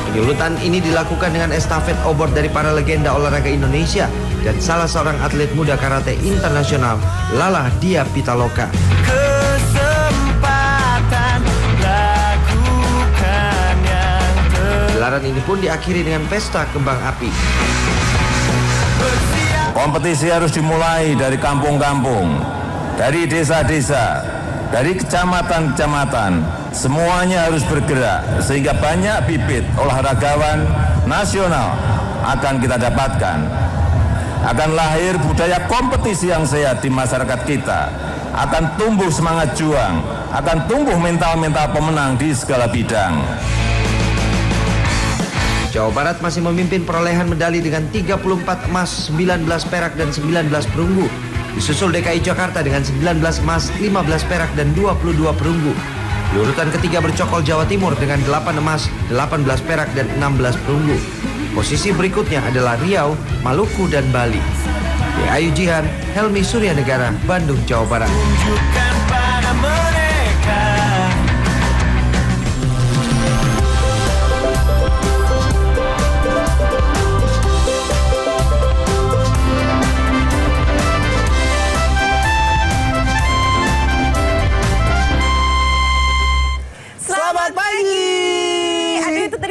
Penyulutan ini dilakukan dengan estafet obor dari para legenda olahraga Indonesia dan salah seorang atlet muda karate internasional, Lala Dia Pitaloka. Gelaran ini pun diakhiri dengan pesta kembang api. Kompetisi harus dimulai dari kampung-kampung, dari desa-desa, dari kecamatan-kecamatan. Semuanya harus bergerak sehingga banyak bibit olahragawan nasional akan kita dapatkan. Akan lahir budaya kompetisi yang sehat di masyarakat kita. Akan tumbuh semangat juang, akan tumbuh mental-mental pemenang di segala bidang. Jawa Barat masih memimpin perolehan medali dengan 34 emas, 19 perak, dan 19 perunggu. Disusul DKI Jakarta dengan 19 emas, 15 perak, dan 22 perunggu. Di urutan ketiga bercokol Jawa Timur dengan 8 emas, 18 perak, dan 16 perunggu. Posisi berikutnya adalah Riau, Maluku, dan Bali. Ayu Jihan, Helmi Suryanegara, Bandung, Jawa Barat.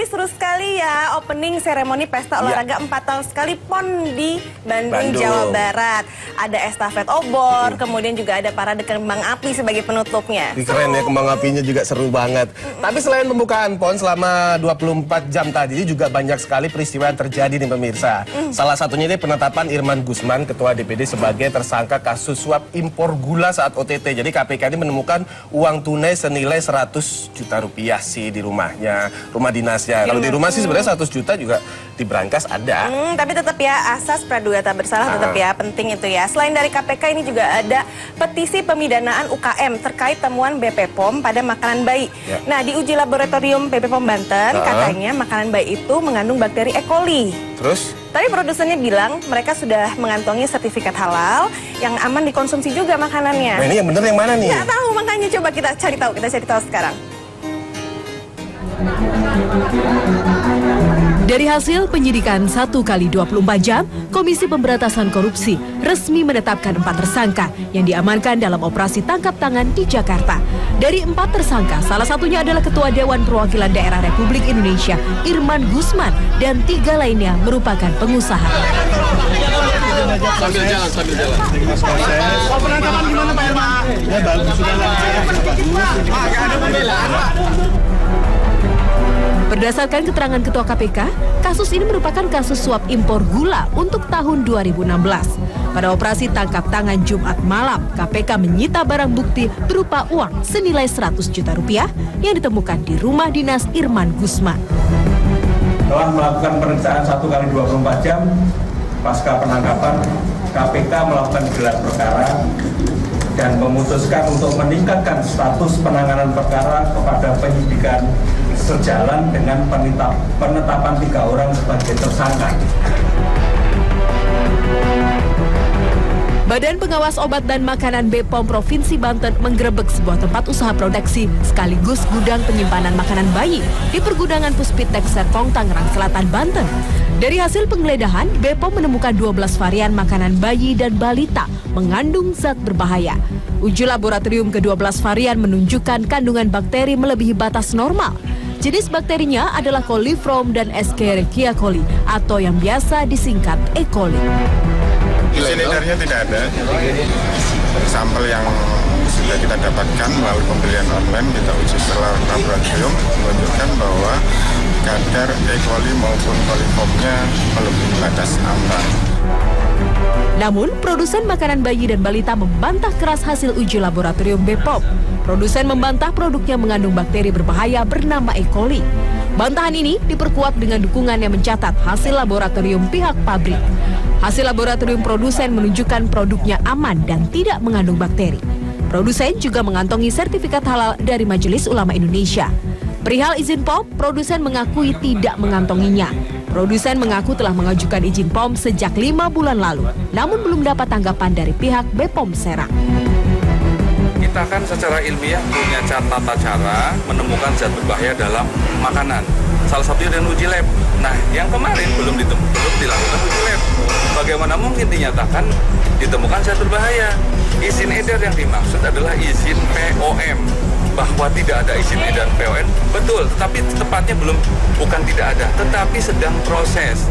Seru sekali ya opening seremoni pesta olahraga 4 tahun sekali PON di Bandung, Jawa Barat. Ada estafet obor, kemudian juga ada parade kembang api sebagai penutupnya. Keren ya, kembang apinya juga seru banget. Tapi selain pembukaan PON selama 24 jam tadi juga banyak sekali peristiwa yang terjadi nih pemirsa. Salah satunya ini penetapan Irman Gusman, Ketua DPD sebagai tersangka kasus suap impor gula saat OTT. Jadi KPK ini menemukan uang tunai senilai 100 juta rupiah sih di rumahnya, rumah dinasnya. Kalau di rumah sih sebenarnya 100 juta juga diberangkas ada. Tapi tetap ya asas praduga tak bersalah tetap ya penting itu ya. Selain dari KPK ini juga ada petisi pemidanaan UKM terkait temuan BP POM pada makanan bayi. Nah di uji laboratorium BP POM Banten katanya makanan bayi itu mengandung bakteri E. coli. Terus? Tapi produsennya bilang mereka sudah mengantongi sertifikat halal yang aman dikonsumsi juga makanannya. Nah ini yang bener yang mana nih? Nggak tahu, makanya coba kita cari tahu sekarang. Dari hasil penyidikan 1x24 jam, Komisi Pemberantasan Korupsi resmi menetapkan 4 tersangka yang diamankan dalam operasi tangkap tangan di Jakarta. Dari 4 tersangka, salah satunya adalah Ketua Dewan Perwakilan Daerah Republik Indonesia, Irman Gusman, dan 3 lainnya merupakan pengusaha. Sambil jalan. Penangkapan gimana Pak Irman? Ya bagus, sudah bagus. Ada pembelaan, Pak. Berdasarkan keterangan Ketua KPK, kasus ini merupakan kasus suap impor gula untuk tahun 2016. Pada operasi tangkap tangan Jumat malam, KPK menyita barang bukti berupa uang senilai 100 juta rupiah yang ditemukan di rumah dinas Irman Gusman. Telah melakukan pemeriksaan 1x24 jam pasca penangkapan, KPK melakukan gelar perkara dan memutuskan untuk meningkatkan status penanganan perkara kepada penyidikan sejalan dengan penetapan 3 orang sebagai tersangka. Badan Pengawas Obat dan Makanan BPOM Provinsi Banten menggerebek sebuah tempat usaha produksi sekaligus gudang penyimpanan makanan bayi di pergudangan Puspitek Serpong, Tangerang Selatan, Banten. Dari hasil penggeledahan, BPOM menemukan 12 varian makanan bayi dan balita mengandung zat berbahaya. Uji laboratorium ke-12 varian menunjukkan kandungan bakteri melebihi batas normal. Jenis bakterinya adalah coliform dan Escherichia coli atau yang biasa disingkat E. coli. Silindernya tidak ada. Sampel yang sudah kita dapatkan melalui pembelian online kita uji setelah laboratorium menunjukkan bahwa kadar E. coli maupun coliformnya melebihi batas aman. Namun, produsen makanan bayi dan balita membantah keras hasil uji laboratorium BPOM. Produsen membantah produknya mengandung bakteri berbahaya bernama E. coli. Bantahan ini diperkuat dengan dukungan yang mencatat hasil laboratorium pihak pabrik. Hasil laboratorium produsen menunjukkan produknya aman dan tidak mengandung bakteri. Produsen juga mengantongi sertifikat halal dari Majelis Ulama Indonesia. Perihal izin POM, produsen mengakui tidak mengantonginya. Produsen mengaku telah mengajukan izin POM sejak 5 bulan lalu, namun belum dapat tanggapan dari pihak BPOM Serang. Kita kan secara ilmiah punya tata cara menemukan zat berbahaya dalam makanan. salah satunya dengan uji lab. Nah, yang kemarin belum dilakukan uji lab. Bagaimana mungkin dinyatakan ditemukan zat berbahaya? Izin edar yang dimaksud adalah izin POM. Bahwa tidak ada izin edar POM, betul, tapi tepatnya bukan tidak ada, tetapi sedang proses.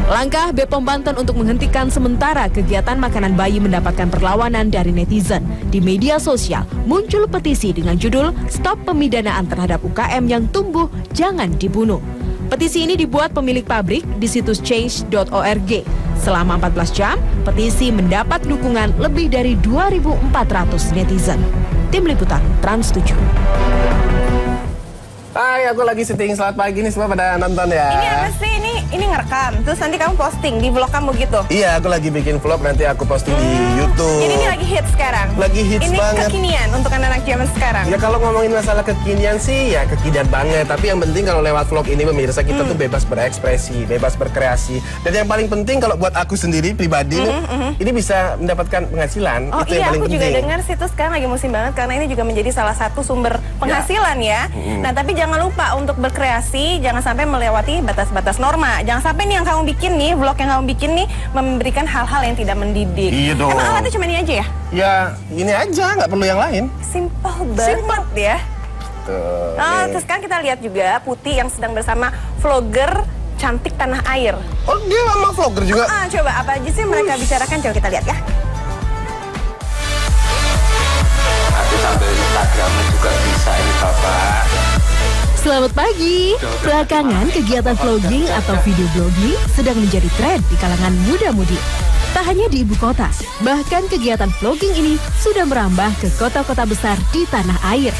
Langkah BPOM Banten untuk menghentikan sementara kegiatan makanan bayi mendapatkan perlawanan dari netizen. Di media sosial muncul petisi dengan judul Stop Pemidanaan Terhadap UKM yang Tumbuh Jangan Dibunuh. Petisi ini dibuat pemilik pabrik di situs change.org. Selama 14 jam, petisi mendapat dukungan lebih dari 2.400 netizen. Tim Liputan Trans 7. Hai, aku lagi syuting. Selamat pagi nih semua pada nonton ya. Ini apa sih? Ini ngerekam, terus nanti kamu posting di vlog kamu gitu? Iya, aku lagi bikin vlog, nanti aku posting di YouTube. Jadi ini lagi hits sekarang? Lagi hits banget. Ini kekinian untuk anak-anak zaman sekarang? Ya kalau ngomongin masalah kekinian sih, ya kekinian banget. Tapi yang penting kalau lewat vlog ini pemirsa, kita tuh bebas berekspresi, bebas berkreasi. Dan yang paling penting kalau buat aku sendiri, pribadi ini bisa mendapatkan penghasilan. Oh itu iya, yang paling aku juga penting. dengar sih, tuh sekarang lagi musim banget karena ini juga menjadi salah satu sumber penghasilan ya. Nah tapi jangan lupa untuk berkreasi, jangan sampai melewati batas-batas norma. Jangan sampai nih yang kamu bikin nih, vlog yang kamu bikin nih memberikan hal-hal yang tidak mendidik. Iya dong. Emang alatnya cuma ini aja ya? Ya ini aja, nggak perlu yang lain. Simple banget ya. Tuh, Terus sekarang kita lihat juga Putih yang sedang bersama vlogger cantik tanah air. Oh dia sama vlogger juga? Coba apa aja sih mereka bicarakan, coba kita lihat ya. Nanti sampai Instagramnya juga bisa ini Bapak. Selamat pagi. Belakangan kegiatan vlogging atau video blogging sedang menjadi tren di kalangan muda-mudi. Tak hanya di ibu kota, bahkan kegiatan vlogging ini sudah merambah ke kota-kota besar di tanah air.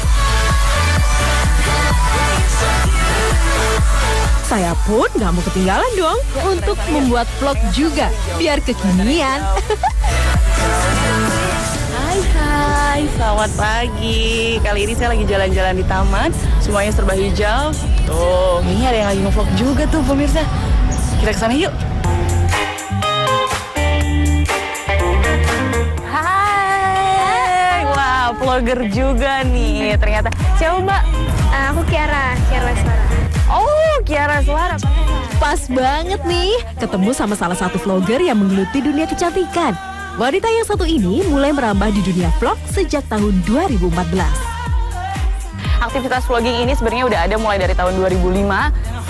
Saya pun nggak mau ketinggalan dong untuk membuat vlog juga, biar kekinian. Hai, selamat pagi. Kali ini saya lagi jalan-jalan di taman, semuanya serba hijau. Tuh, ini ada yang lagi nge-vlog juga tuh pemirsa. Kita kesana yuk. Hai, wah vlogger juga nih ternyata. Siapa Mbak? Aku Kiara Leswara. Oh, Kiara Leswara. Pas banget nih, ketemu sama salah satu vlogger yang menggeluti dunia kecantikan. Wanita yang satu ini mulai merambah di dunia vlog sejak tahun 2014. Aktivitas vlogging ini sebenarnya udah ada mulai dari tahun 2005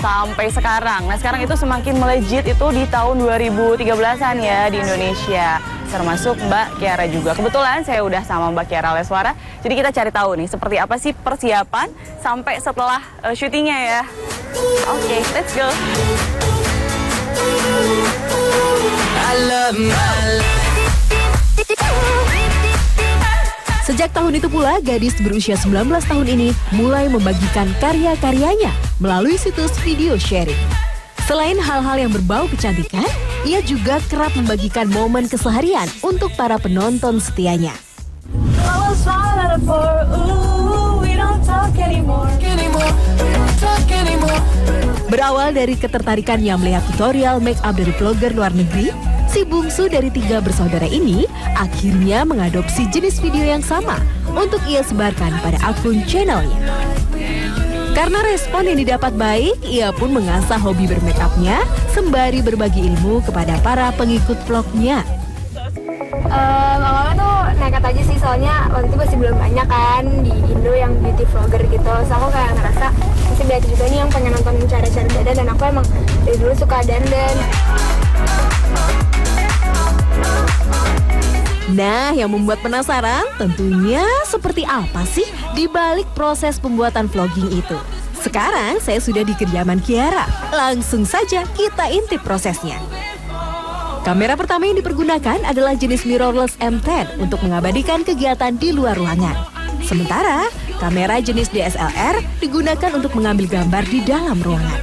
sampai sekarang. Nah sekarang itu semakin melejit itu di tahun 2013-an ya di Indonesia. Termasuk Mbak Kiara juga. Kebetulan saya udah sama Mbak Kiara Leswara. Jadi kita cari tahu nih seperti apa sih persiapan sampai setelah syutingnya ya. Oke, let's go. Sejak tahun itu pula, gadis berusia 19 tahun ini mulai membagikan karya-karyanya melalui situs video sharing. Selain hal-hal yang berbau kecantikan, ia juga kerap membagikan momen keseharian untuk para penonton setianya. Berawal dari ketertarikannya melihat tutorial make up dari vlogger luar negeri, si bungsu dari 3 bersaudara ini akhirnya mengadopsi jenis video yang sama untuk ia sebarkan pada akun channelnya. Karena respon yang didapat baik, ia pun mengasah hobi bermakeupnya sembari berbagi ilmu kepada para pengikut vlognya. Awalnya tuh nekat aja sih, soalnya waktu itu masih belum banyak kan di Indo yang beauty vlogger gitu. So aku kayak ngerasa masih banyak juga nih yang pengen nonton cara-cara dandan, dan aku emang dari dulu suka dandan. Nah, yang membuat penasaran tentunya seperti apa sih di balik proses pembuatan vlogging itu. Sekarang saya sudah di kediaman Kiara. Langsung saja kita intip prosesnya. Kamera pertama yang dipergunakan adalah jenis mirrorless M10 untuk mengabadikan kegiatan di luar ruangan. Sementara, kamera jenis DSLR digunakan untuk mengambil gambar di dalam ruangan.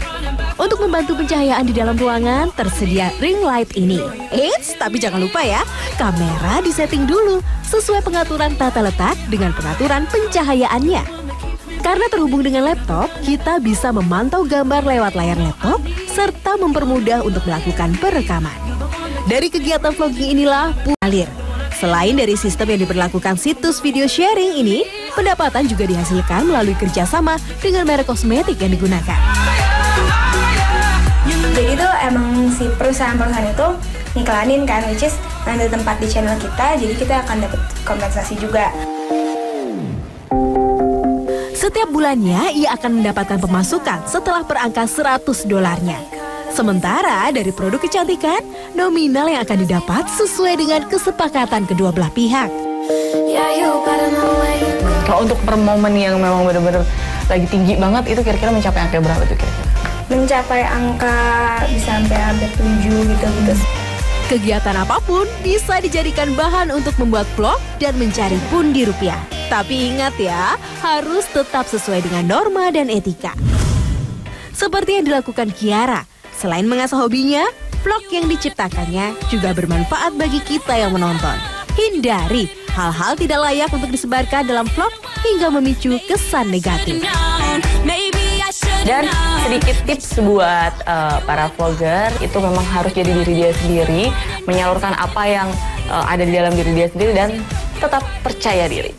Untuk membantu pencahayaan di dalam ruangan, tersedia ring light ini. Eits, tapi jangan lupa ya, kamera disetting dulu sesuai pengaturan tata letak dengan pengaturan pencahayaannya. Karena terhubung dengan laptop, kita bisa memantau gambar lewat layar laptop serta mempermudah untuk melakukan perekaman. Dari kegiatan vlogging inilah mengalir. Selain dari sistem yang diberlakukan situs video sharing ini, Pendapatan juga dihasilkan melalui kerjasama dengan merek kosmetik yang digunakan. Jadi tuh emang si perusahaan-perusahaan itu ngiklanin kan, which is ngambil tempat di channel kita, jadi kita akan dapat kompensasi juga. Setiap bulannya ia akan mendapatkan pemasukan setelah berangka $100. Sementara dari produk kecantikan, nominal yang akan didapat sesuai dengan kesepakatan kedua belah pihak. Kalau untuk per momen yang memang benar-benar lagi tinggi banget, itu kira-kira mencapai angka berapa tuh kira-kira? Mencapai angka bisa sampai hampir 7 gitu. Kegiatan apapun bisa dijadikan bahan untuk membuat vlog dan mencari pundi rupiah. Tapi ingat ya, harus tetap sesuai dengan norma dan etika. Seperti yang dilakukan Kiara, selain mengasah hobinya, vlog yang diciptakannya juga bermanfaat bagi kita yang menonton. Hindari hal-hal tidak layak untuk disebarkan dalam vlog hingga memicu kesan negatif. Dan sedikit tips buat para vlogger, itu memang harus jadi diri dia sendiri, menyalurkan apa yang ada di dalam diri dia sendiri dan tetap percaya diri.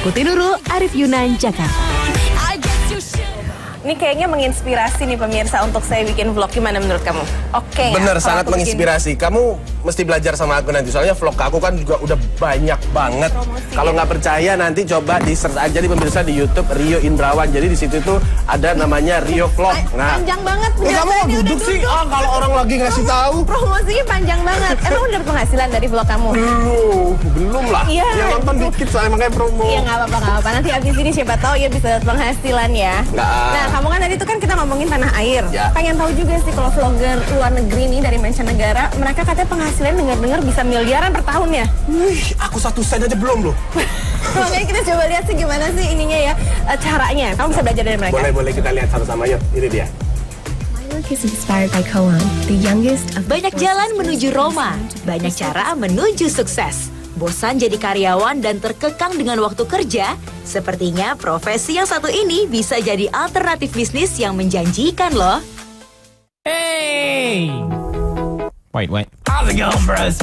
Putri Nurul, Arif Yunan, Jakarta. Ini kayaknya menginspirasi nih pemirsa untuk saya bikin vlog. Gimana menurut kamu? Oke. Bener, ya, sangat menginspirasi. Kamu mesti belajar sama aku nanti. Soalnya vlog aku kan juga udah banyak banget. Kalau nggak percaya nanti coba di search aja di pemirsa di YouTube Rio Indrawan. Jadi di situ tuh ada namanya Rio Vlog. Nah, panjang banget. Kamu duduk sih. Kalau orang lagi ngasih tahu. Promosinya panjang banget. Emang udah penghasilan dari vlog kamu? Belum lah. Iya. Yang nonton dikit soalnya makanya promo. Iya nggak apa-apa. Nanti abis ini siapa tahu ya bisa dapat penghasilan ya. Nah, kamu kan tadi tuh kan kita ngomongin tanah air. Ya. Pengen tahu juga sih kalau vlogger luar negeri nih dari mancanegara, mereka katanya penghasilan dengar-dengar bisa miliaran per tahun ya. Wih, aku 1 sen aja belum loh. Makanya kita coba lihat sih gimana sih ininya ya, caranya. Kamu bisa belajar dari mereka. Boleh kita lihat sama-sama yuk. Ini dia. Banyak jalan menuju Roma, banyak cara menuju sukses. Bosan jadi karyawan dan terkekang dengan waktu kerja? Sepertinya profesi yang satu ini bisa jadi alternatif bisnis yang menjanjikan loh. Hey! Wait. How's it going, bros?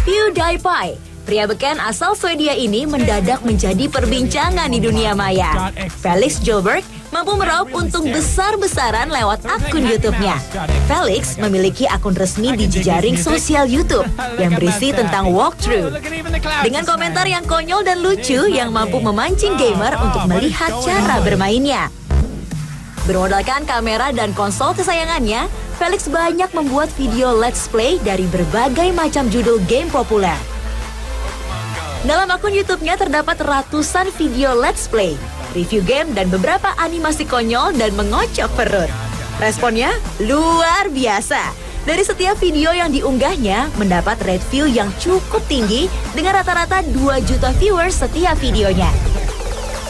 PewDiePie, pria beken asal Swedia ini mendadak menjadi perbincangan di dunia maya. Felix Joberg mampu meraup untung besar-besaran lewat akun YouTube-nya. Felix memiliki akun resmi di jejaring sosial YouTube yang berisi tentang walkthrough. Dengan komentar yang konyol dan lucu yang mampu memancing gamer untuk melihat cara bermainnya. Bermodalkan kamera dan konsol kesayangannya, Felix banyak membuat video let's play dari berbagai macam judul game populer. Dalam akun YouTube-nya terdapat ratusan video let's play, review game, dan beberapa animasi konyol dan mengocok perut. Responnya luar biasa. Dari setiap video yang diunggahnya, mendapat rate view yang cukup tinggi dengan rata-rata 2 juta viewers setiap videonya.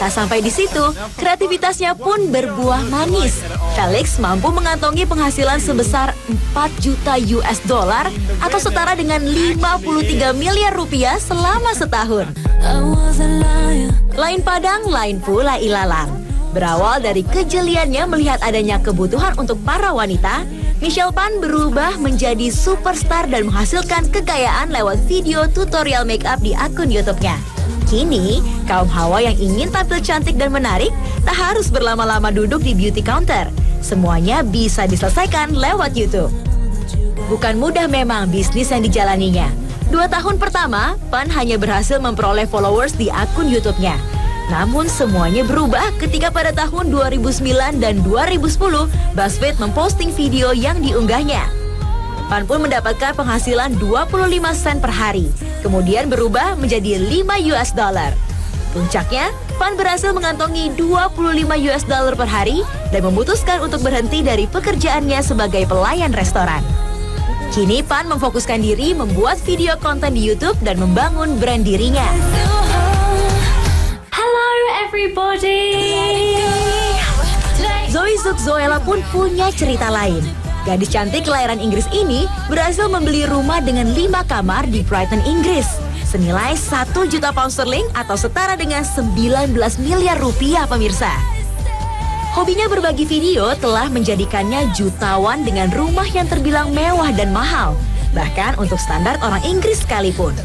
Tak sampai di situ, kreativitasnya pun berbuah manis. Felix mampu mengantongi penghasilan sebesar 4 juta US dollar atau setara dengan 53 miliar rupiah selama setahun. Lain padang, lain pula ilalang. Berawal dari kejeliannya melihat adanya kebutuhan untuk para wanita, Michelle Phan berubah menjadi superstar dan menghasilkan kekayaan lewat video tutorial makeup di akun YouTube-nya. Kini, kaum hawa yang ingin tampil cantik dan menarik tak harus berlama-lama duduk di beauty counter. Semuanya bisa diselesaikan lewat YouTube. Bukan mudah memang bisnis yang dijalaninya. 2 tahun pertama, Phan hanya berhasil memperoleh followers di akun YouTube-nya. Namun semuanya berubah ketika pada tahun 2009 dan 2010, BuzzFeed memposting video yang diunggahnya. Phan pun mendapatkan penghasilan 25 sen per hari, kemudian berubah menjadi 5 US dollar. Puncaknya, Phan berhasil mengantongi 25 US dollar per hari dan memutuskan untuk berhenti dari pekerjaannya sebagai pelayan restoran. Kini Phan memfokuskan diri membuat video konten di YouTube dan membangun brand dirinya. Hello everybody. Zoe Zoela pun punya cerita lain. Gadis cantik kelahiran Inggris ini berhasil membeli rumah dengan 5 kamar di Brighton, Inggris, senilai 1 juta pound sterling atau setara dengan 19 miliar rupiah pemirsa. Hobinya berbagi video telah menjadikannya jutawan dengan rumah yang terbilang mewah dan mahal, bahkan untuk standar orang Inggris sekalipun.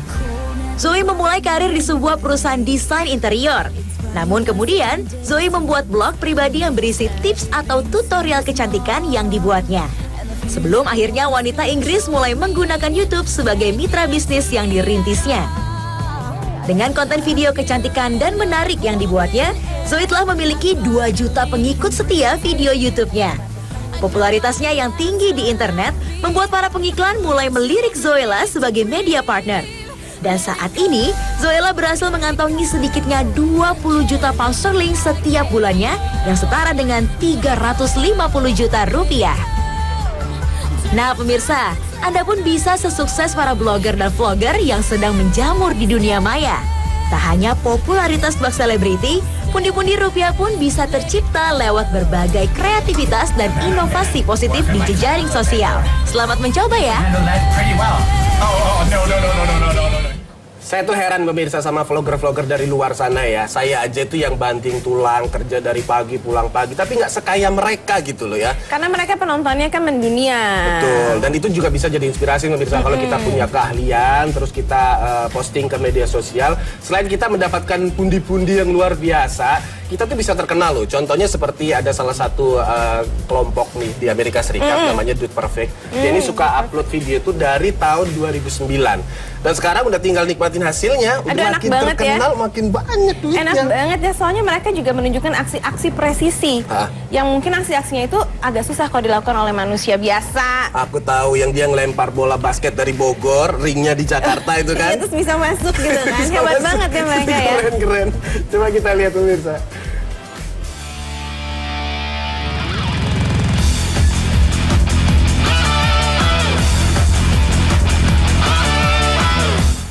Zoe memulai karir di sebuah perusahaan desain interior. Namun kemudian, Zoe membuat blog pribadi yang berisi tips atau tutorial kecantikan yang dibuatnya. Sebelum akhirnya wanita Inggris mulai menggunakan YouTube sebagai mitra bisnis yang dirintisnya. Dengan konten video kecantikan dan menarik yang dibuatnya, Zoe telah memiliki 2 juta pengikut setia video YouTube-nya. Popularitasnya yang tinggi di internet membuat para pengiklan mulai melirik Zoella sebagai media partner. Dan saat ini, Zoella berhasil mengantongi sedikitnya 20 juta pound sterling setiap bulannya yang setara dengan 350 juta rupiah. Nah pemirsa, Anda pun bisa sesukses para blogger dan vlogger yang sedang menjamur di dunia maya. Tak hanya popularitas blog selebriti, pundi-pundi rupiah pun bisa tercipta lewat berbagai kreativitas dan inovasi positif di jejaring sosial. Selamat mencoba ya! Saya tuh heran pemirsa sama vlogger-vlogger dari luar sana ya. Saya aja tuh yang banting tulang, kerja dari pagi, pulang pagi. Tapi nggak sekaya mereka gitu loh ya. Karena mereka penontonnya kan mendunia. Betul, dan itu juga bisa jadi inspirasi pemirsa. Kalau kita punya keahlian, terus kita posting ke media sosial. Selain kita mendapatkan pundi-pundi yang luar biasa, kita tuh bisa terkenal loh. Contohnya seperti ada salah satu kelompok nih di Amerika Serikat namanya Dude Perfect. Dia ini suka upload video tuh dari tahun 2009. Dan sekarang udah tinggal nikmatin hasilnya. Udah makin terkenal, ya? Makin banyak duitnya. Enak banget ya, soalnya mereka juga menunjukkan aksi-aksi presisi. Yang mungkin aksi-aksinya itu agak susah kalau dilakukan oleh manusia biasa. Aku tahu yang dia ngelempar bola basket dari Bogor, ringnya di Jakarta itu kan. Terus bisa masuk gitu kan. Hebat banget ya mereka ya. Keren-keren. Coba kita lihat pemirsa.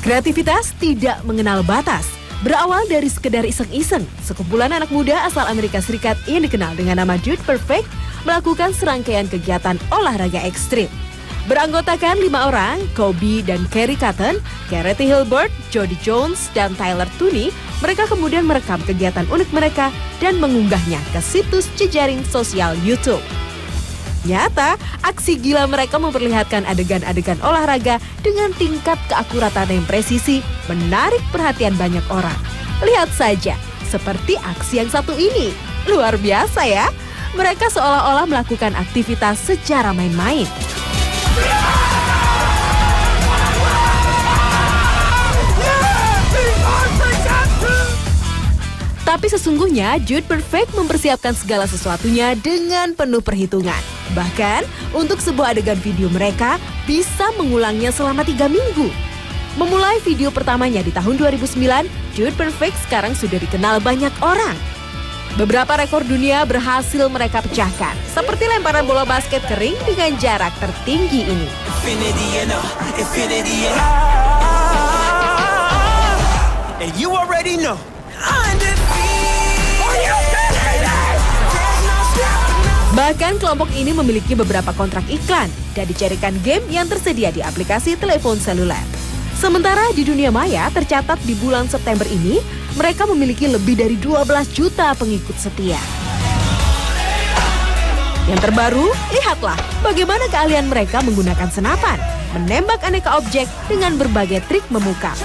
Kreativitas tidak mengenal batas. Berawal dari sekedar iseng-iseng, sekumpulan anak muda asal Amerika Serikat yang dikenal dengan nama Dude Perfect melakukan serangkaian kegiatan olahraga ekstrim. Beranggotakan 5 orang, Kobe dan Kerry Cotton, Gareth Hilbert, Jody Jones, dan Tyler Tooney, mereka kemudian merekam kegiatan unik mereka dan mengunggahnya ke situs jejaring sosial YouTube. Nyata, aksi gila mereka memperlihatkan adegan-adegan olahraga dengan tingkat keakuratan yang presisi, menarik perhatian banyak orang. Lihat saja, seperti aksi yang satu ini. Luar biasa ya, mereka seolah-olah melakukan aktivitas secara main-main. Tapi sesungguhnya Dude Perfect mempersiapkan segala sesuatunya dengan penuh perhitungan. Bahkan untuk sebuah adegan video mereka bisa mengulangnya selama 3 minggu. Memulai video pertamanya di tahun 2009, Dude Perfect sekarang sudah dikenal banyak orang. Beberapa rekor dunia berhasil mereka pecahkan, seperti lemparan bola basket kering dengan jarak tertinggi ini. Bahkan kelompok ini memiliki beberapa kontrak iklan dan dicarikan game yang tersedia di aplikasi telepon seluler. Sementara di dunia maya tercatat di bulan September ini, mereka memiliki lebih dari 12 juta pengikut setia. Yang terbaru, lihatlah bagaimana keahlian mereka menggunakan senapan, menembak aneka objek dengan berbagai trik memukau.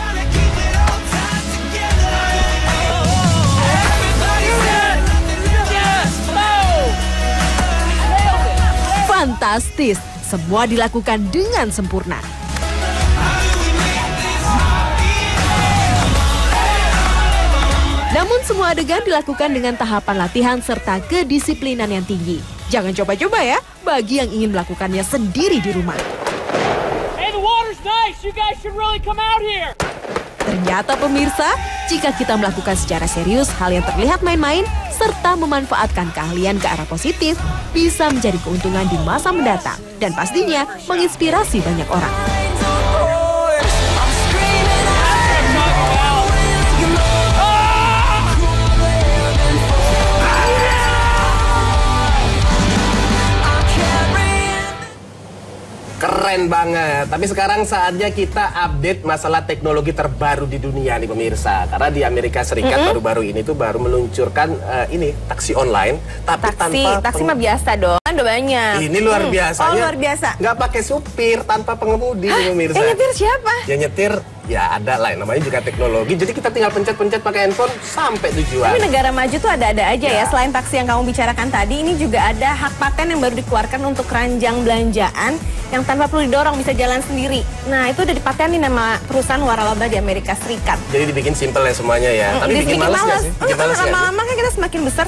Fantastis, semua dilakukan dengan sempurna. Namun semua adegan dilakukan dengan tahapan latihan serta kedisiplinan yang tinggi. Jangan coba-coba ya, bagi yang ingin melakukannya sendiri di rumah. Hey, the water's nice. You guys should really come out here. Ternyata pemirsa, jika kita melakukan secara serius hal yang terlihat main-main, serta memanfaatkan keahlian ke arah positif, bisa menjadi keuntungan di masa mendatang dan pastinya menginspirasi banyak orang. Keren banget. Tapi sekarang saatnya kita update masalah teknologi terbaru di dunia nih pemirsa. Karena di Amerika Serikat baru-baru ini tuh baru meluncurkan ini taksi online. Tapi taksi mah biasa dong. Udah banyak. Ini luar biasanya. Oh, luar biasa. Nggak pakai supir, tanpa pengemudi nih pemirsa. Yang nyetir siapa? Yang nyetir ya ada lah, namanya juga teknologi. Jadi kita tinggal pencet-pencet pakai handphone sampai tujuan. Tapi negara maju tuh ada-ada aja ya. Selain taksi yang kamu bicarakan tadi, ini juga ada hak paten yang baru dikeluarkan untuk keranjang belanjaan yang tanpa perlu didorong bisa jalan sendiri. Nah, itu udah dipatenin sama perusahaan waralaba di Amerika Serikat. Jadi dibikin simple ya semuanya ya. Tapi bikin males nggak sih? Bikin males lama-lama kan kita semakin besar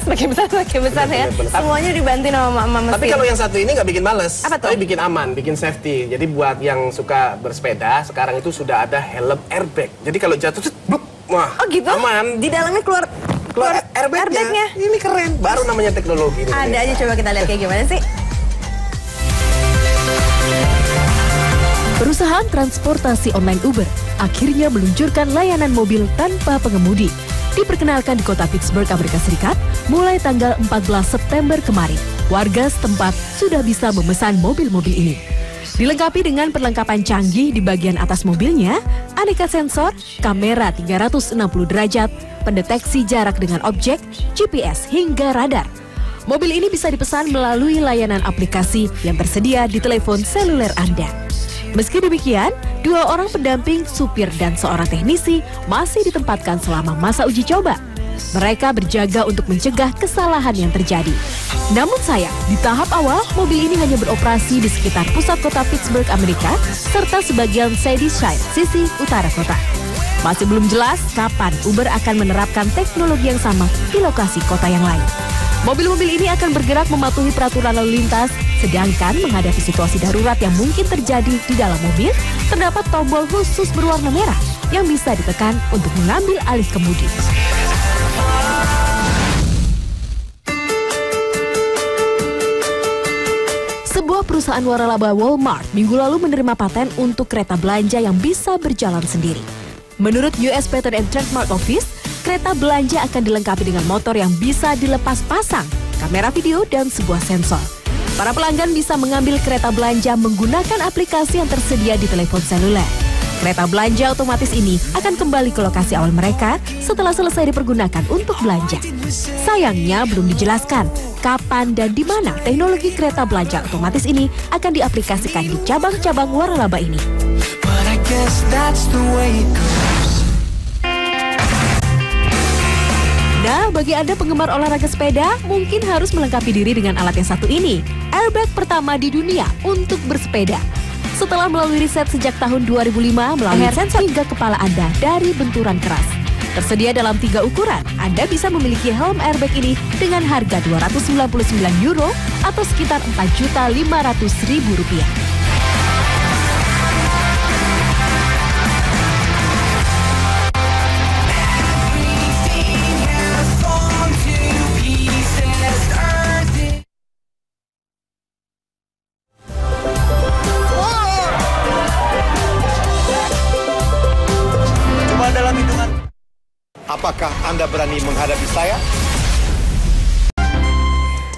ya. Semuanya dibantuin sama mesin. Tapi kalau yang satu ini nggak bikin males, apa tuh? tapi bikin aman, bikin safety. Jadi buat yang suka bersepeda, sekarang itu sudah ada helm airbag. Jadi kalau jatuh, wah, aman. Di dalamnya keluar airbagnya. Ini keren, baru namanya teknologi. Ada aja, coba kita lihat kayak gimana sih. Perusahaan transportasi online Uber akhirnya meluncurkan layanan mobil tanpa pengemudi. Diperkenalkan di kota Pittsburgh, Amerika Serikat, mulai tanggal 14 September kemarin. Warga setempat sudah bisa memesan mobil-mobil ini. Dilengkapi dengan perlengkapan canggih di bagian atas mobilnya, aneka sensor, kamera 360 derajat, pendeteksi jarak dengan objek, GPS hingga radar. Mobil ini bisa dipesan melalui layanan aplikasi yang tersedia di telepon seluler Anda. Meski demikian, 2 orang pendamping, supir dan seorang teknisi masih ditempatkan selama masa uji coba. Mereka berjaga untuk mencegah kesalahan yang terjadi. Namun sayang, di tahap awal, mobil ini hanya beroperasi di sekitar pusat kota Pittsburgh, Amerika, serta sebagian Sadie-Shire, sisi utara kota. Masih belum jelas kapan Uber akan menerapkan teknologi yang sama di lokasi kota yang lain. Mobil-mobil ini akan bergerak mematuhi peraturan lalu lintas, sedangkan menghadapi situasi darurat yang mungkin terjadi di dalam mobil, terdapat tombol khusus berwarna merah yang bisa ditekan untuk mengambil alih kemudi. Sebuah perusahaan waralaba Walmart minggu lalu menerima paten untuk kereta belanja yang bisa berjalan sendiri. Menurut US Patent and Trademark Office, kereta belanja akan dilengkapi dengan motor yang bisa dilepas pasang, kamera video, dan sebuah sensor. Para pelanggan bisa mengambil kereta belanja menggunakan aplikasi yang tersedia di telepon seluler. Kereta belanja otomatis ini akan kembali ke lokasi awal mereka setelah selesai dipergunakan untuk belanja. Sayangnya belum dijelaskan kapan dan di mana teknologi kereta belanja otomatis ini akan diaplikasikan di cabang-cabang waralaba ini. Nah, bagi Anda penggemar olahraga sepeda, mungkin harus melengkapi diri dengan alat yang satu ini, airbag pertama di dunia untuk bersepeda. Setelah melalui riset sejak tahun 2005 melalui sensor hingga kepala Anda dari benturan keras. Tersedia dalam 3 ukuran, Anda bisa memiliki helm airbag ini dengan harga €299 atau sekitar Rp4.500.000. Apakah Anda berani menghadapi saya?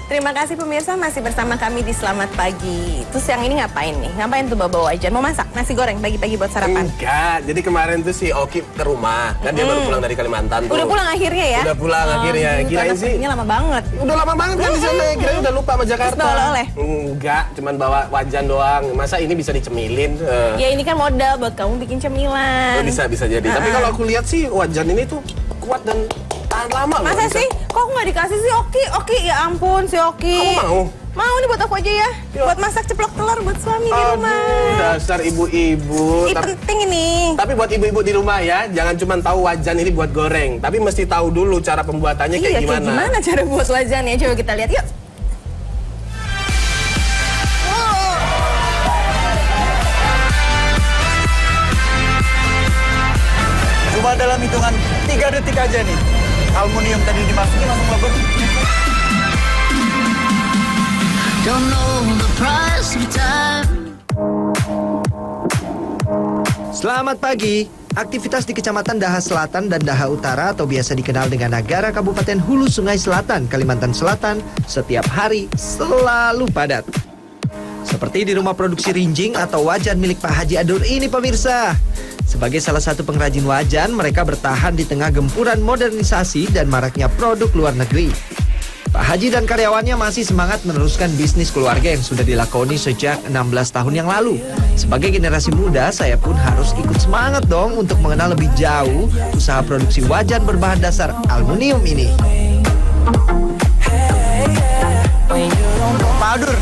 Terima kasih pemirsa, masih bersama kami di Selamat Pagi. Terus yang ini ngapain nih? Ngapain tuh bawa wajan? Mau masak nasi goreng pagi-pagi buat sarapan? Enggak, jadi kemarin tuh si Oki ke rumah. Kan dia baru pulang dari Kalimantan tuh. Udah pulang akhirnya ya? Udah pulang akhirnya. Kirain sih. Ini lama banget. Udah lama banget kan di sana. Kirain udah lupa sama Jakarta. Terus bawa oleh-oleh? Enggak, cuman bawa wajan doang. Masa ini bisa dicemilin? Ya ini kan modal buat kamu bikin cemilan. Oh, bisa jadi. Tapi kalau aku lihat sih wajan ini tuh kuat dan tahan lama. Masa sih? Kok aku nggak dikasih sih Oki? Ya ampun si Oki. Kamu mau? Mau nih buat aku aja ya. Buat masak ceplok telur buat suami di rumah. Dasar ibu-ibu. Penting ini. Tapi buat ibu-ibu di rumah ya, jangan cuma tahu wajan ini buat goreng, tapi mesti tahu dulu cara pembuatannya kayak gimana. Kayak gimana cara buat wajannya? Coba kita lihat yuk. Cuma dalam hitungan 3 detik aja nih. Aluminium tadi dimasukin langsung melebuh. Selamat pagi. Aktivitas di Kecamatan Daha Selatan dan Daha Utara atau biasa dikenal dengan Nagara Kabupaten Hulu Sungai Selatan, Kalimantan Selatan, setiap hari selalu padat. Seperti di rumah produksi rinjing atau wajan milik Pak Haji Adur ini pemirsa. Sebagai salah satu pengrajin wajan, mereka bertahan di tengah gempuran modernisasi dan maraknya produk luar negeri. Pak Haji dan karyawannya masih semangat meneruskan bisnis keluarga yang sudah dilakoni sejak 16 tahun yang lalu. Sebagai generasi muda, saya pun harus ikut semangat dong untuk mengenal lebih jauh usaha produksi wajan berbahan dasar aluminium ini. Pak Adur,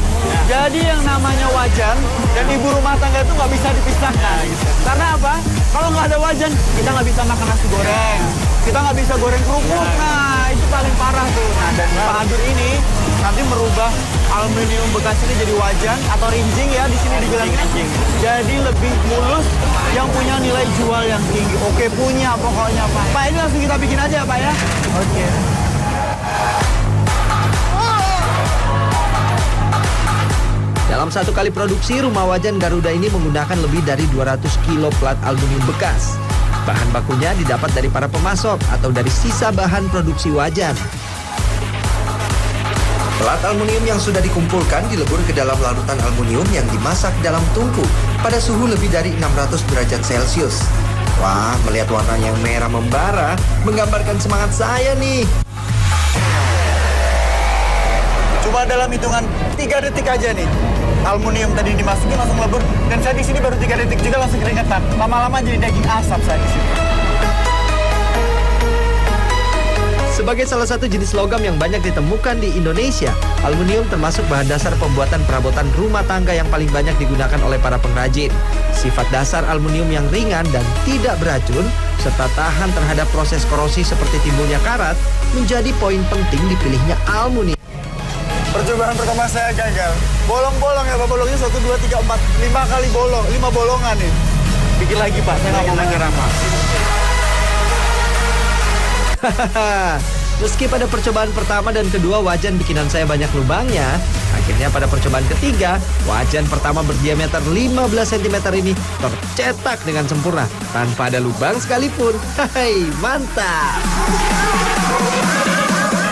jadi yang namanya wajan dan ibu rumah tangga itu nggak bisa dipisahkan. Karena apa? Kalau nggak ada wajan, kita nggak bisa makan nasi goreng. Kita nggak bisa goreng kerupuk. Nah, itu paling parah tuh. Nah, dan Pak Adur ini nanti merubah aluminium bekas ini jadi wajan atau rinjing ya, di sini dibilangnya. Jadi lebih mulus, yang punya nilai jual yang tinggi. Oke, punya pokoknya Pak. Pak, ini langsung kita bikin aja ya Pak ya. Oke. Dalam satu kali produksi, rumah wajan Garuda ini menggunakan lebih dari 200 kilo plat aluminium bekas. Bahan bakunya didapat dari para pemasok atau dari sisa bahan produksi wajan. Plat aluminium yang sudah dikumpulkan dilebur ke dalam larutan aluminium yang dimasak dalam tungku pada suhu lebih dari 600 derajat Celcius. Wah, melihat warnanya yang merah membara, menggambarkan semangat saya nih. Cuma dalam hitungan 3 detik aja nih, aluminium tadi dimasukin langsung lebur, dan saya di sini baru 3 detik juga langsung keringetan. Lama-lama jadi daging asap saya di sini. Sebagai salah satu jenis logam yang banyak ditemukan di Indonesia, aluminium termasuk bahan dasar pembuatan perabotan rumah tangga yang paling banyak digunakan oleh para pengrajin. Sifat dasar aluminium yang ringan dan tidak beracun, serta tahan terhadap proses korosi seperti timbulnya karat, menjadi poin penting dipilihnya aluminium. Percobaan pertama saya gagal. Bolong-bolong ya Pak, bolongnya 1, 2, 3, 4, 5 kali bolong, 5 bolongan nih. Bikin lagi Pak, saya nggak mau menyerah Pak. Meski pada percobaan pertama dan kedua wajan bikinan saya banyak lubangnya, akhirnya pada percobaan ketiga, wajan pertama berdiameter 15 cm ini tercetak dengan sempurna tanpa ada lubang sekalipun. Hai, mantap!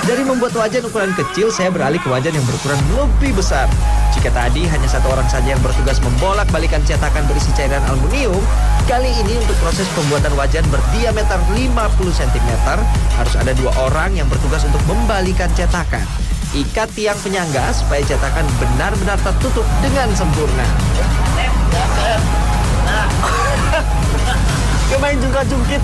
Dari membuat wajan ukuran kecil, saya beralih ke wajan yang berukuran lebih besar. Jika tadi hanya satu orang saja yang bertugas membolak-balikan cetakan berisi cairan aluminium, kali ini untuk proses pembuatan wajan berdiameter 50 cm, harus ada 2 orang yang bertugas untuk membalikan cetakan. Ikat tiang penyangga supaya cetakan benar-benar tertutup dengan sempurna. Kemain jungkat-jungkit.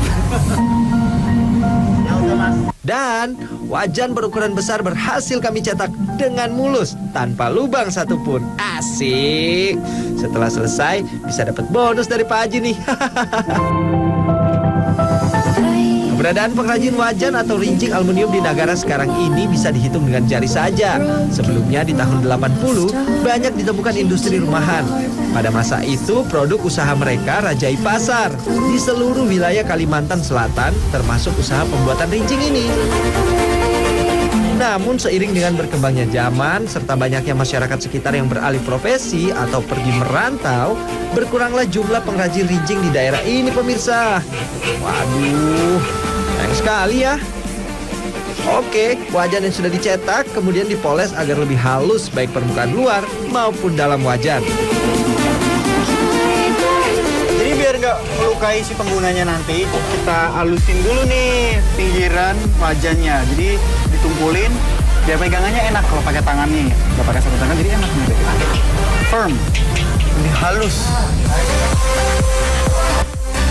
Dan wajan berukuran besar berhasil kami cetak dengan mulus tanpa lubang satupun. Asik. Setelah selesai bisa dapat bonus dari Pak Haji nih. Keberadaan pengrajin wajan atau rinjing aluminium di Nagara sekarang ini bisa dihitung dengan jari saja. Sebelumnya di tahun 80 banyak ditemukan industri rumahan. Pada masa itu produk usaha mereka rajai pasar di seluruh wilayah Kalimantan Selatan, termasuk usaha pembuatan rinjing ini. Namun seiring dengan berkembangnya zaman serta banyaknya masyarakat sekitar yang beralih profesi atau pergi merantau, berkuranglah jumlah pengrajin rinjing di daerah ini pemirsa. Waduh, sayang sekali ya. Oke, wajan yang sudah dicetak kemudian dipoles agar lebih halus baik permukaan luar maupun dalam wajan. Jadi biar nggak melukai si penggunanya nanti, kita halusin dulu nih pinggiran wajannya. Jadi ditumpulin, biar pegangannya enak kalau pakai tangan nih. Nggak pakai satu tangan jadi enak nih. Firm, lebih halus.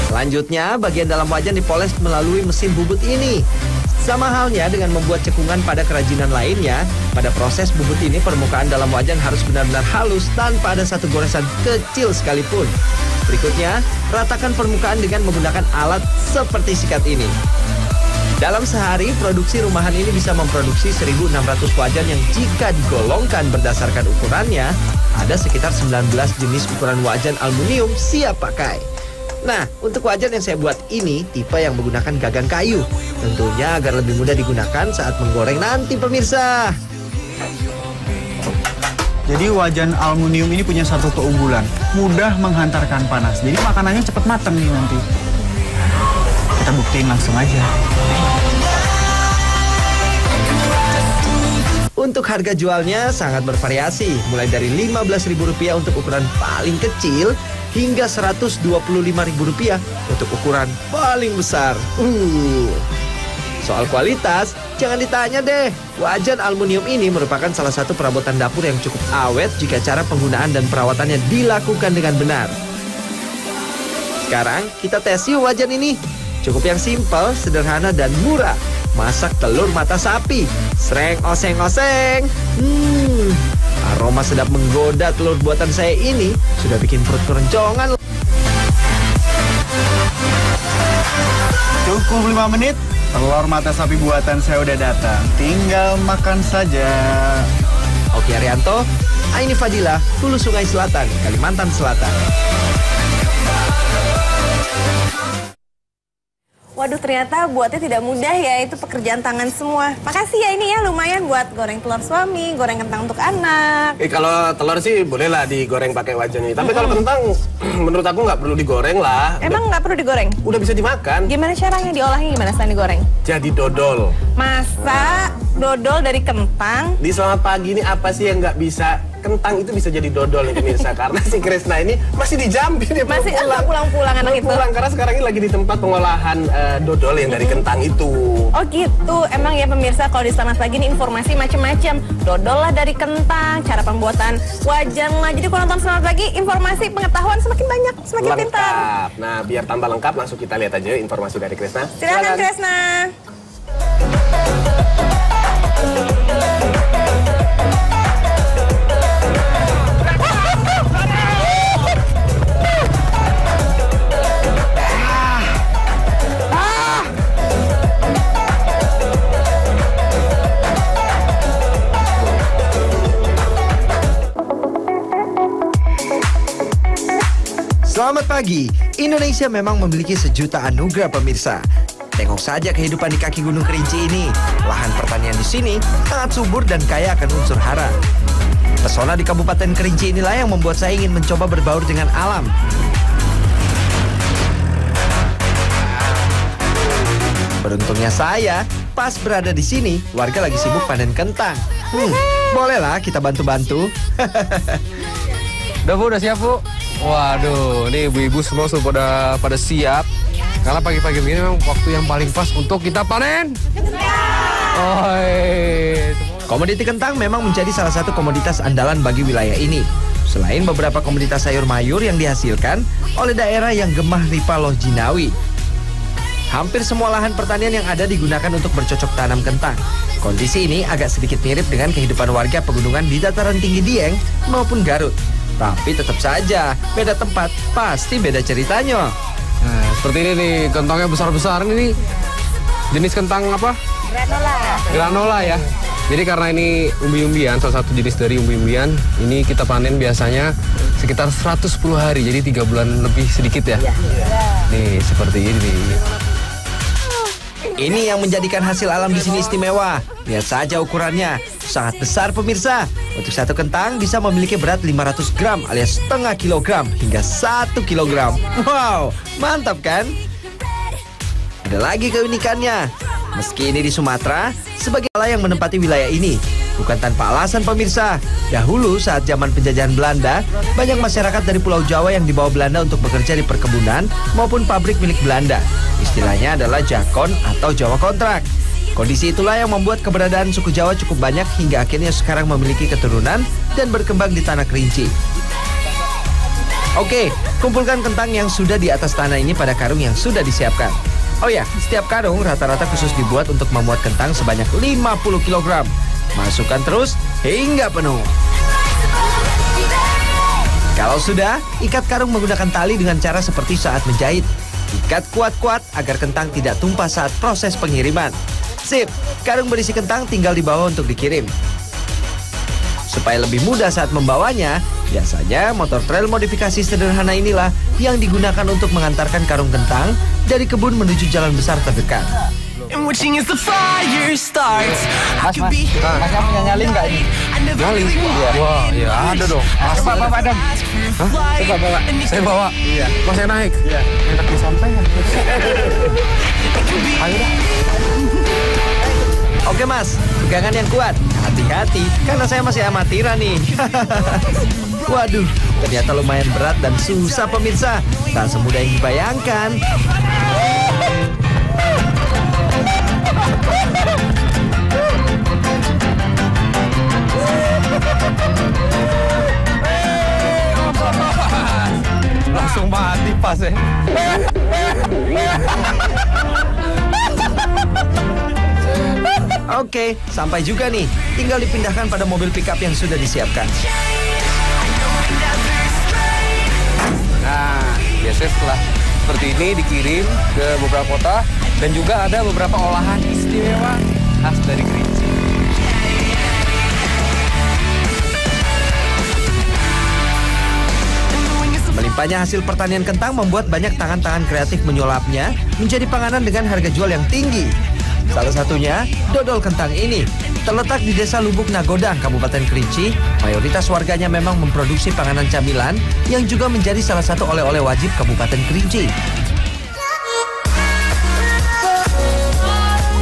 Selanjutnya, bagian dalam wajan dipoles melalui mesin bubut ini. Sama halnya dengan membuat cekungan pada kerajinan lainnya, pada proses bubut ini permukaan dalam wajan harus benar-benar halus tanpa ada satu goresan kecil sekalipun. Berikutnya, ratakan permukaan dengan menggunakan alat seperti sikat ini. Dalam sehari, produksi rumahan ini bisa memproduksi 1.600 wajan yang jika digolongkan berdasarkan ukurannya, ada sekitar 19 jenis ukuran wajan aluminium siap pakai. Nah, untuk wajan yang saya buat ini tipe yang menggunakan gagang kayu. Tentunya agar lebih mudah digunakan saat menggoreng nanti pemirsa. Jadi wajan aluminium ini punya satu keunggulan, mudah menghantarkan panas. Jadi makanannya cepat matang nih nanti. Kita buktiin langsung aja. Untuk harga jualnya sangat bervariasi, mulai dari Rp15.000 untuk ukuran paling kecil hingga Rp125.000 untuk ukuran paling besar. Soal kualitas, Jangan ditanya deh, wajan aluminium ini merupakan salah satu perabotan dapur yang cukup awet jika cara penggunaan dan perawatannya dilakukan dengan benar. Sekarang kita tes yuk wajan ini. Cukup yang simpel, sederhana, dan murah. Masak telur mata sapi. Sreng oseng oseng. Aroma sedap menggoda telur buatan saya ini sudah bikin perut keroncongan. Cukup 5 menit, telur mata sapi buatan saya udah datang. Tinggal makan saja. Oki Arianto, Aini Fadila, Hulu Sungai Selatan, Kalimantan Selatan. Waduh, ternyata buatnya tidak mudah ya, itu pekerjaan tangan semua. Makasih ya, ini ya lumayan buat goreng telur suami, goreng kentang untuk anak. Kalau telur sih bolehlah digoreng pakai wajan ini. Tapi kalau kentang, menurut aku nggak perlu digoreng lah. Emang nggak perlu digoreng? Udah bisa dimakan. Gimana caranya diolahnya, gimana selain digoreng? Jadi dodol. Masa dodol dari kentang? Di Selamat Pagi ini apa sih yang nggak bisa? Kentang itu bisa jadi dodol nih pemirsa. Karena si Kresna ini masih di Jambi nih. Masih pulang-pulang anak itu. Pulang karena sekarang ini lagi di tempat pengolahan dodol yang dari kentang itu. Oh gitu, emang ya pemirsa kalau di Selamat Pagi ini informasi macam-macam. Dodol lah dari kentang, cara pembuatan wajan lah. Jadi kalau nonton Selamat Pagi, informasi pengetahuan semakin banyak, semakin pintar. Nah, biar tambah lengkap langsung kita lihat aja informasi dari Kresna. Silakan Kresna. Selamat pagi, Indonesia memang memiliki sejuta anugerah pemirsa. Tengok saja kehidupan di kaki Gunung Kerinci ini. Lahan pertanian di sini sangat subur dan kaya akan unsur hara. Pesona di Kabupaten Kerinci inilah yang membuat saya ingin mencoba berbaur dengan alam. Beruntungnya saya, pas berada di sini, warga lagi sibuk panen kentang. Bolehlah kita bantu-bantu. Udah siap, Bu? Waduh, ini ibu-ibu semua sudah pada siap. Karena pagi-pagi ini memang waktu yang paling pas untuk kita panen. Komoditi kentang memang menjadi salah satu komoditas andalan bagi wilayah ini. Selain beberapa komoditas sayur mayur yang dihasilkan oleh daerah yang gemah ripa loh jinawi. Hampir semua lahan pertanian yang ada digunakan untuk bercocok tanam kentang. Kondisi ini agak sedikit mirip dengan kehidupan warga pegunungan di dataran tinggi Dieng maupun Garut. Tapi tetap saja, beda tempat, pasti beda ceritanya. Nah, seperti ini nih, kentangnya besar-besar. Ini jenis kentang apa? Granola ya. Jadi karena ini umbi-umbian, salah satu jenis dari umbi-umbian, ini kita panen biasanya sekitar 110 hari, jadi 3 bulan lebih sedikit ya. Nih, seperti ini. Ini yang menjadikan hasil alam di sini istimewa. Lihat saja ukurannya, sangat besar pemirsa. Untuk satu kentang bisa memiliki berat 500 gram alias setengah kilogram hingga 1 kilogram. Wow, mantap kan? Ada lagi keunikannya. Meski ini di Sumatera, sebagai wilayah yang menempati wilayah ini, bukan tanpa alasan pemirsa. Dahulu saat zaman penjajahan Belanda, banyak masyarakat dari Pulau Jawa yang dibawa Belanda untuk bekerja di perkebunan maupun pabrik milik Belanda. Istilahnya adalah jakon atau Jawa kontrak. Kondisi itulah yang membuat keberadaan suku Jawa cukup banyak hingga akhirnya sekarang memiliki keturunan dan berkembang di Tanah Kerinci. Oke, kumpulkan kentang yang sudah di atas tanah ini pada karung yang sudah disiapkan. Oh ya, setiap karung rata-rata khusus dibuat untuk memuat kentang sebanyak 50 kg. Masukkan terus hingga penuh. Kalau sudah, ikat karung menggunakan tali dengan cara seperti saat menjahit. Ikat kuat-kuat agar kentang tidak tumpah saat proses pengiriman. Sip, karung berisi kentang tinggal dibawa untuk dikirim. Supaya lebih mudah saat membawanya, biasanya motor trail modifikasi sederhana inilah yang digunakan untuk mengantarkan karung kentang dari kebun menuju jalan besar terdekat. Mas kamu nyalin nggak ini? Nyalin? Wah, ya ada dong. Coba bawa dong. Hah? Coba bawa. Saya bawa. Iya. Kok saya naik? Iya. Enak disampaikan. Ayo dah. Oke mas, pegangan yang kuat. Hati-hati, karena saya masih amatiran nih. Waduh, ternyata lumayan berat dan susah pemirsa. Tak semudah yang dibayangkan. Langsung mati pas ya. Oke, sampai juga nih. Tinggal dipindahkan pada mobil pickup yang sudah disiapkan. Nah, biasanya setelah seperti ini dikirim ke beberapa kota dan juga ada beberapa olahan istimewa khas dari Kerinci. Melimpahnya hasil pertanian kentang membuat banyak tangan-tangan kreatif menyulapnya menjadi panganan dengan harga jual yang tinggi. Salah satunya, dodol kentang ini. Terletak di Desa Lubuk Nagodang, Kabupaten Kerinci, mayoritas warganya memang memproduksi panganan camilan yang juga menjadi salah satu oleh-oleh wajib Kabupaten Kerinci.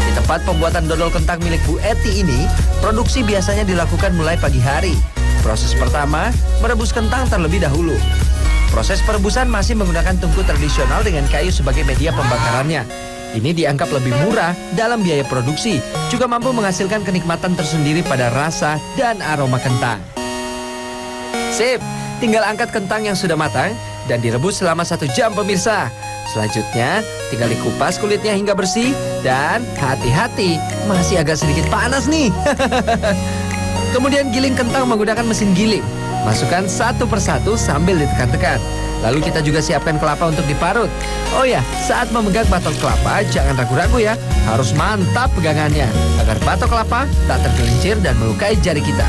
Di tempat pembuatan dodol kentang milik Bu Eti ini, produksi biasanya dilakukan mulai pagi hari. Proses pertama, merebus kentang terlebih dahulu. Proses perebusan masih menggunakan tungku tradisional dengan kayu sebagai media pembakarannya. Ini dianggap lebih murah dalam biaya produksi, juga mampu menghasilkan kenikmatan tersendiri pada rasa dan aroma kentang. Sip, tinggal angkat kentang yang sudah matang dan direbus selama 1 jam pemirsa. Selanjutnya, tinggal dikupas kulitnya hingga bersih dan hati-hati, masih agak sedikit panas nih. Kemudian giling kentang menggunakan mesin giling. Masukkan satu persatu sambil ditekan-tekan. Lalu kita juga siapkan kelapa untuk diparut. Oh ya, saat memegang batok kelapa jangan ragu-ragu ya. Harus mantap pegangannya agar batok kelapa tak tergelincir dan melukai jari kita.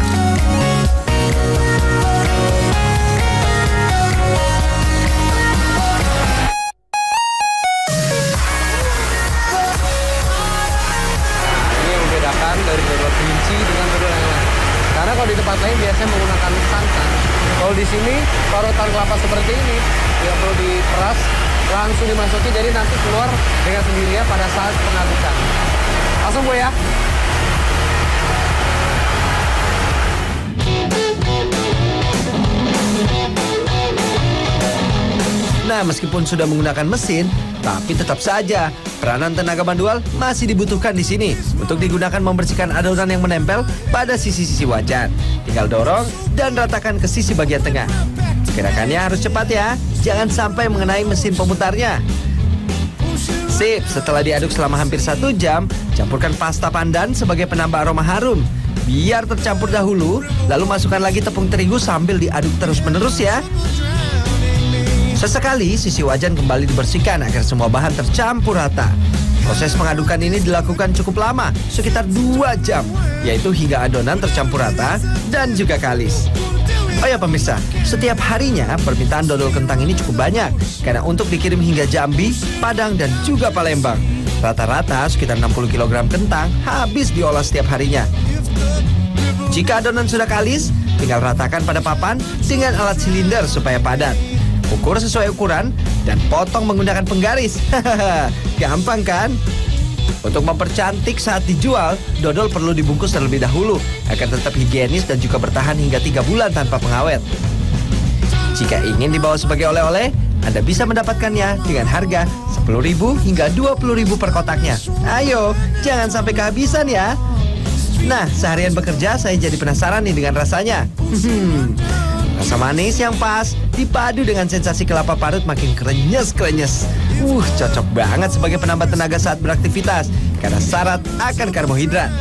Ini yang membedakan dari dodol Kerinci dengan dodol yang lain. Karena kalau di tempat lain biasanya menggunakan santan. Kalau di sini parutan kelapa seperti ini tidak perlu diperas, langsung dimasuki jadi nanti keluar dengan sendirinya pada saat pengadukan. Langsung Bu ya. Nah, meskipun sudah menggunakan mesin, tapi tetap saja peranan tenaga manual masih dibutuhkan di sini untuk digunakan membersihkan adonan yang menempel pada sisi-sisi wajan. Tinggal dorong dan ratakan ke sisi bagian tengah. Gerakannya harus cepat ya, jangan sampai mengenai mesin pemutarnya. Sip, setelah diaduk selama hampir 1 jam, campurkan pasta pandan sebagai penambah aroma harum. Biar tercampur dahulu, lalu masukkan lagi tepung terigu sambil diaduk terus-menerus ya. Sesekali sisi wajan kembali dibersihkan agar semua bahan tercampur rata. Proses pengadukan ini dilakukan cukup lama, sekitar 2 jam, yaitu hingga adonan tercampur rata dan juga kalis. Oh ya pemirsa, setiap harinya permintaan dodol kentang ini cukup banyak, karena untuk dikirim hingga Jambi, Padang, dan juga Palembang. Rata-rata sekitar 60 kg kentang habis diolah setiap harinya. Jika adonan sudah kalis, tinggal ratakan pada papan dengan alat silinder supaya padat. Ukur sesuai ukuran dan potong menggunakan penggaris. Gampang kan? Untuk mempercantik saat dijual, dodol perlu dibungkus terlebih dahulu agar tetap higienis dan juga bertahan hingga 3 bulan tanpa pengawet. Jika ingin dibawa sebagai oleh-oleh, Anda bisa mendapatkannya dengan harga 10.000 hingga 20.000 per kotaknya. Ayo, jangan sampai kehabisan ya. Nah, seharian bekerja saya jadi penasaran nih dengan rasanya. Rasa manis yang pas dipadu dengan sensasi kelapa parut makin krenyes-krenyes. Cocok banget sebagai penambah tenaga saat beraktivitas karena syarat akan karbohidrat.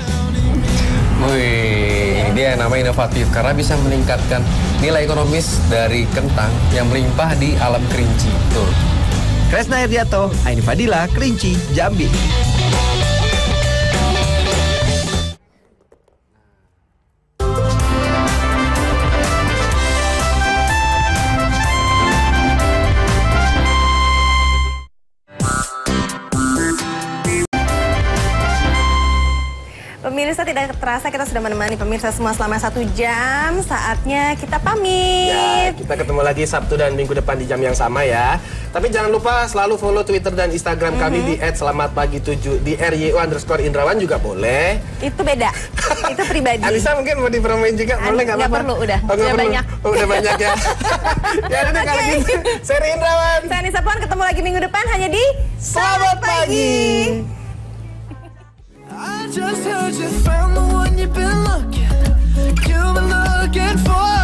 Wih, ini dia yang namanya inovatif karena bisa meningkatkan nilai ekonomis dari kentang yang melimpah di alam Kerinci. Tuh. Kresna Herdiato, Aini Fadila, Kerinci, Jambi. Pemirsa, tidak terasa kita sudah menemani pemirsa semua selama 1 jam. Saatnya kita pamit. Ya, kita ketemu lagi Sabtu dan Minggu depan di jam yang sama ya. Tapi jangan lupa selalu follow Twitter dan Instagram kami di @selamatpagi7 di @ryu_indrawan juga boleh. Itu beda. Itu pribadi. Alisa mungkin mau dipromoin juga, boleh nggak apa-apa? Nggak perlu, udah. Oh, udah banyak. Oh, udah banyak ya. Ya udah kalau gitu. Saya Indrawan. Saya Anissa Puan, ketemu lagi minggu depan hanya di Selamat Pagi. I just heard you found the one you've been looking. You've been looking. looking for